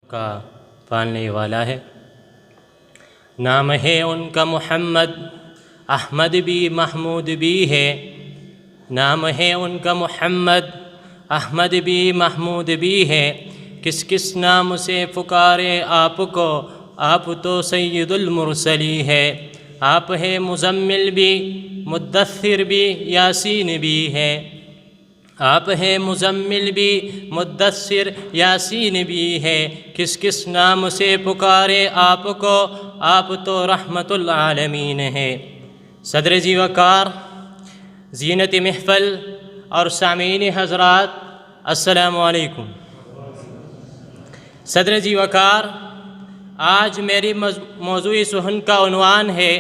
کا پالنے والا ہے۔ نام ہے ان کا محمد، احمد بھی محمود بھی ہے۔ نام ہے ان کا محمد، احمد بھی محمود بھی ہے۔ کس کس نام سے پکارے آپ کو، آپ تو سید المرسلی ہے۔ آپ ہے مزمل بھی، مدثر بھی، یاسین بھی ہے۔ آپ ہے مزمل بھی، مدثر، یاسین بھی ہے۔ کس کس نام سے پکارے آپ کو، آپ تو رحمت العالمین ہے۔ صدر جی وقار، زینت محفل اور سامعین حضرات، السلام علیکم۔ صدر جی وقار، آج میری موضوعی سخن کا عنوان ہے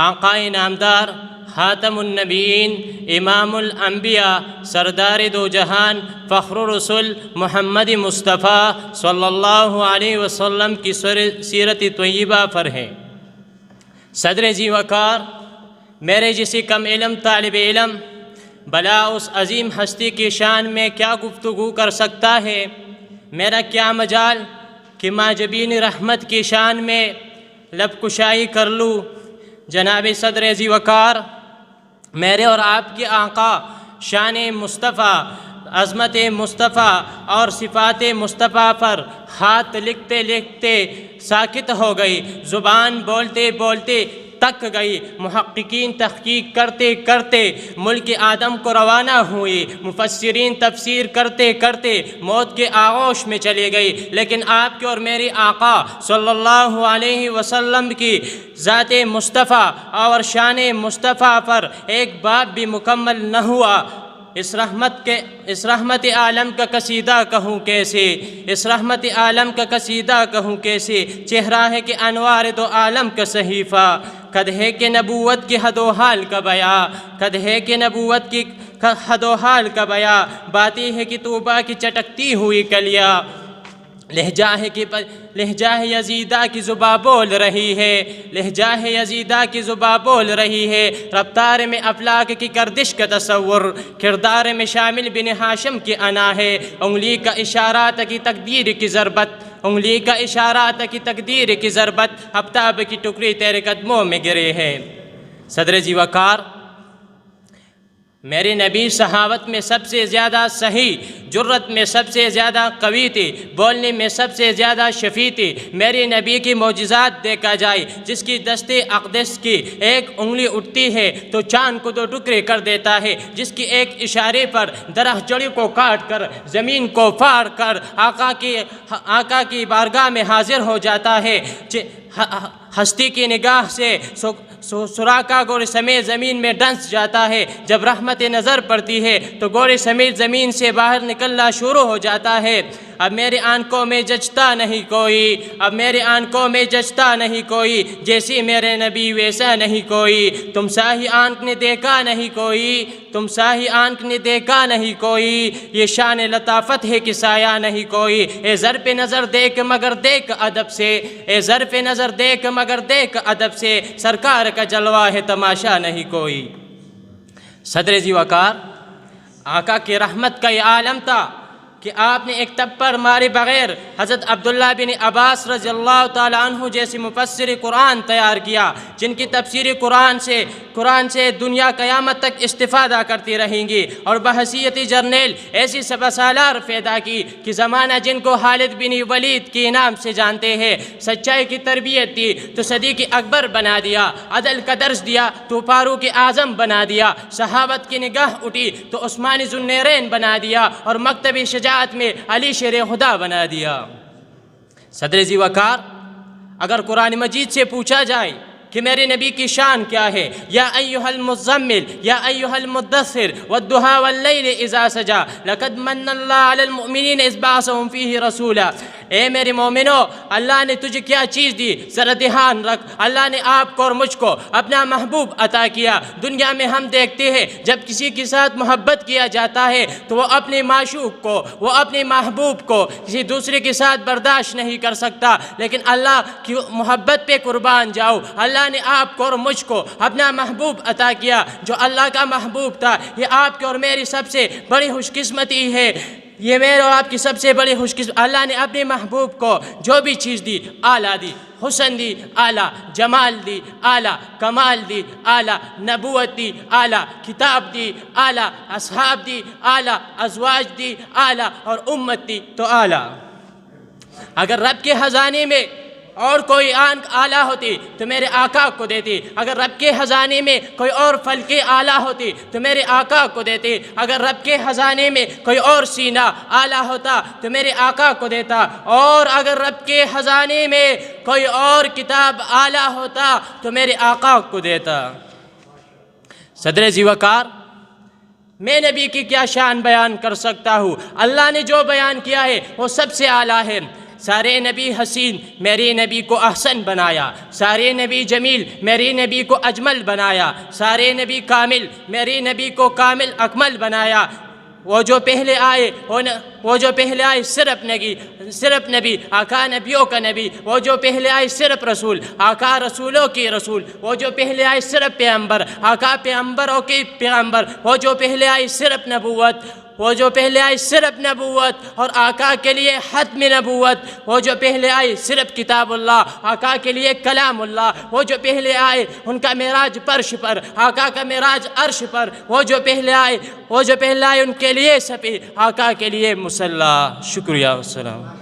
آقائے نامدار، خاتم النبیین، امام الانبیاء، سردار دو جہان، فخر الرسل محمد مصطفیٰ صلی اللہ علیہ وسلم کی سیرت طیبہ پر ہے۔ صدر جی وقار، میرے جیسے کم علم طالب علم بلا اس عظیم ہستی کی شان میں کیا گفتگو کر سکتا ہے؟ میرا کیا مجال کہ ماجبین رحمت کی شان میں لب کشائی کر لوں۔ جناب صدر جی وقار، میرے اور آپ کے آقا شان مصطفیٰ، عظمت مصطفیٰ اور صفات مصطفیٰ پر خط لکھتے لکھتے ساکت ہو گئی، زبان بولتے بولتے تک گئی، محققین تحقیق کرتے کرتے ملک آدم کو روانہ ہوئی، مفسرین تفسیر کرتے کرتے موت کے آغوش میں چلی گئی، لیکن آپ کے اور میرے آقا صلی اللہ علیہ وسلم کی ذات مصطفیٰ اور شان مصطفیٰ پر ایک باب بھی مکمل نہ ہوا۔ اس رحمت عالم کا قصیدہ کہوں کیسے، اس رحمت عالم کا قصیدہ کہوں کیسے، چہرہ ہے کہ انوار دو عالم کا صحیفہ، قد ہے کہ نبوت کی حد و حال کا بیاں، قد ہے کہ نبوت کی حد و حال کا بیاں، باتی ہے کہ طوبہ کی چٹکتی ہوئی کلیاں، لہجہ یزیدہ کی زباں بول رہی ہے، لہجہ یزیدہ کی زباں بول رہی ہے، رفتار میں افلاک کی گردش کا تصور، کردار میں شامل بن ہاشم کی انا ہے، انگلی کا اشارات کی تقدیر کی ضربت، انگلی کا اشارات کی تقدیر کی ضربت، آفتاب کی ٹکڑی تیرے قدموں میں گرے ہے۔ صدر جی وقار، میرے نبی صحابت میں سب سے زیادہ صحیح، جرت میں سب سے زیادہ قوی تھے، بولنے میں سب سے زیادہ شفیع تھے۔ میرے نبی کی معجزات دیکھا جائے، جس کی دست اقدس کی ایک انگلی اٹھتی ہے تو چاند کو دو ٹکڑے کر دیتا ہے، جس کی ایک اشارے پر درخت جڑی کو کاٹ کر زمین کو پھاڑ کر آقا کی بارگاہ میں حاضر ہو جاتا ہے۔ ہستی کی نگاہ سے سوراخا گور سمیت زمین میں ڈنس جاتا ہے، جب رحمت نظر پڑتی ہے تو گور سمیت زمین سے باہر نکلنا شروع ہو جاتا ہے۔ اب میرے آنکھوں میں جچتا نہیں کوئی، اب میرے آنکھوں میں جچتا نہیں کوئی، جیسی میرے نبی ویسا نہیں کوئی، تم سا ہی آنکھ نے دیکھا نہیں کوئی، تم سا ہی آنکھ نے دیکھا نہیں کوئی، یہ شان لطافت ہے کہ سایہ نہیں کوئی، اے ظرف نظر دیکھ مگر دیکھ ادب سے، اے ظرف نظر دیکھ مگر دیکھ ادب سے، سرکار کا جلوہ ہے تماشا نہیں کوئی۔ صدر جی وقار، آقا کی رحمت کا یہ عالم تھا کہ آپ نے ایک تپر مارے بغیر حضرت عبداللہ بن عباس رضی اللہ تعالیٰ عنہ جیسے مفسر قرآن تیار کیا، جن کی تفسیر قرآن سے دنیا قیامت تک استفادہ کرتی رہیں گی، اور بحیثیت جرنیل ایسی سالار پیدا کی کہ زمانہ جن کو خالد بن ولید کے نام سے جانتے ہیں، سچائی کی تربیت دی تو صدیق اکبر بنا دیا، عدل کا درس دیا تو فاروق اعظم بنا دیا، صحابت کی نگاہ اٹھی تو عثمان ذو النورین بنا دیا، اور مکتب شجاعت میں علی شیر خدا بنا دیا۔ صدر جی وقار، اگر قرآن مجید سے پوچھا جائے کہ میرے نبی کی شان کیا ہے، یا ایھا المزمل یا ایھا المدثر والضحی واللیل اذا سجی لقد من اللہ علی المؤمنین اذ بعثهم فیہ رسولا، اے میرے مومنو، اللہ نے تجھے کیا چیز دی، ذرا دھیان رکھ، اللہ نے آپ کو اور مجھ کو اپنا محبوب عطا کیا۔ دنیا میں ہم دیکھتے ہیں جب کسی کے ساتھ محبت کیا جاتا ہے تو وہ اپنے معشوق کو، وہ اپنے محبوب کو کسی دوسرے کے ساتھ برداشت نہیں کر سکتا، لیکن اللہ کی محبت پہ قربان جاؤ، اللہ نے آپ کو اور مجھ کو اپنا محبوب عطا کیا جو اللہ کا محبوب تھا۔ یہ آپ کے اور میری سب سے بڑی خوش قسمتی ہے، یہ میرے اور آپ کی سب سے بڑی خوش قسمت، اللہ نے اپنے محبوب کو جو بھی چیز دی اعلیٰ دی، حسن دی اعلیٰ، جمال دی اعلیٰ، کمال دی اعلیٰ، نبوت دی اعلیٰ، کتاب دی اعلیٰ، اصحاب دی اعلیٰ، ازواج دی اعلیٰ، اور امت دی تو اعلیٰ۔ اگر رب کے خزانے میں اور کوئی آن اعلیٰ ہوتی تو میرے آقا کو دیتی، اگر رب کے خزانے میں کوئی اور پھل کے اعلیٰ ہوتی تو میرے آقا کو دیتی، اگر رب کے خزانے میں کوئی اور سینہ اعلیٰ ہوتا تو میرے آقا کو دیتا، اور اگر رب کے خزانے میں کوئی اور کتاب اعلیٰ ہوتا تو میرے آقا کو دیتا۔ صدر ذی وقار، میں نبی کی کیا شان بیان کر سکتا ہوں؟ اللہ نے جو بیان کیا ہے وہ سب سے اعلیٰ ہے۔ سارے نبی حسین، میرے نبی کو احسن بنایا، سارے نبی جمیل، میرے نبی کو اجمل بنایا، سارے نبی کامل، میرے نبی کو کامل اکمل بنایا۔ وہ جو پہلے آئے صرف نبی، آقا نبیوں کا نبی، وہ جو پہلے آئے صرف رسول، آقا رسولوں کی رسول، وہ جو پہلے آئے صرف پیغمبر، آقا پیغمبروں کی پیغمبر، وہ جو پہلے آئے صرف نبوت، وہ جو پہلے آئے صرف نبوت اور آقا کے لیے ختم نبوت، وہ جو پہلے آئے صرف کتاب اللہ، آقا کے لیے کلام اللہ، وہ جو پہلے آئے ان کا معراج فرش پر، آقا کا معراج عرش پر، وہ جو پہلے آئے ان کے لیے سپی، آقا کے لیے مصلی۔ شکریہ، السلام۔